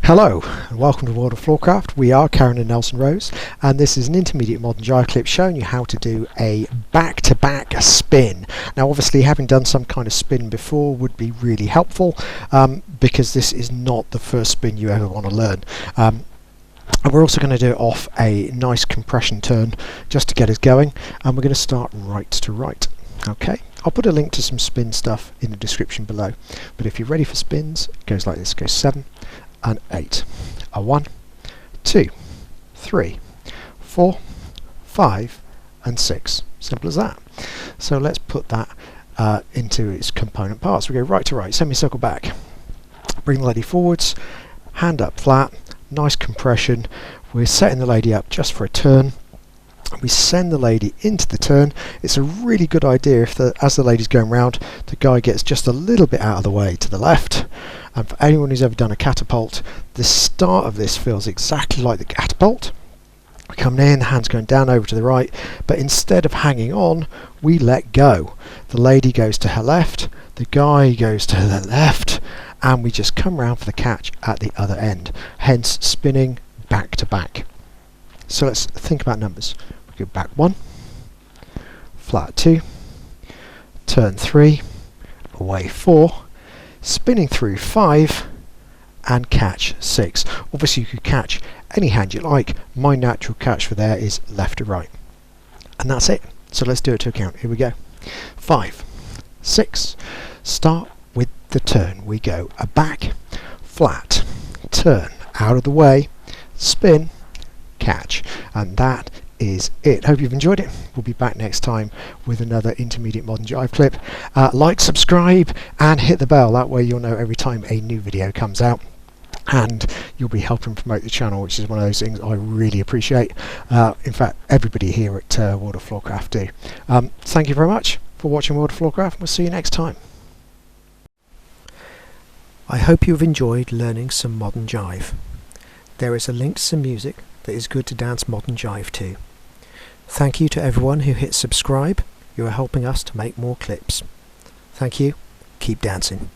Hello and welcome to World of Floorcraft. We are Karen and Nelson Rose, and this is an Intermediate Modern Jive Clip showing you how to do a back-to-back spin. Now obviously having done some kind of spin before would be really helpful because this is not the first spin you ever want to learn. And we're also going to do it off a nice compression turn just to get us going, and we're going to start right to right. Okay, I'll put a link to some spin stuff in the description below, but if you're ready for spins, it goes like this. It goes 7 and 8, a 1, 2, 3, 4, 5 and 6. Simple as that. So let's put that into its component parts. We go right to right, semicircle back, bring the lady forwards, hand up flat, nice compression. We're setting the lady up just for a turn. We send the lady into the turn. It's a really good idea if as the lady's going round, the guy gets just a little bit out of the way to the left. And for anyone who's ever done a catapult, the start of this feels exactly like the catapult. We're coming in, the hand's going down over to the right, but instead of hanging on, we let go. The lady goes to her left, the guy goes to the left, and we just come round for the catch at the other end, hence spinning back to back. So let's think about numbers. We go back 1, flat 2, turn 3, away 4, spinning through 5 and catch 6. Obviously you could catch any hand you like. My natural catch for there is left to right. And that's it. So let's do it to account. Here we go. 5, 6. Start with the turn. We go a back, flat, turn, out of the way, spin, catch. And that is it. Hope you've enjoyed it. We'll be back next time with another Intermediate Modern Jive Clip. Like, subscribe and hit the bell. That way you'll know every time a new video comes out, and you'll be helping promote the channel, which is one of those things I really appreciate. In fact, everybody here at World of Floorcraft do. Thank you very much for watching World of Floorcraft. We'll see you next time. I hope you've enjoyed learning some modern jive. There is a link to some music that is good to dance modern jive to. Thank you to everyone who hit subscribe. You are helping us to make more clips. Thank you. Keep dancing.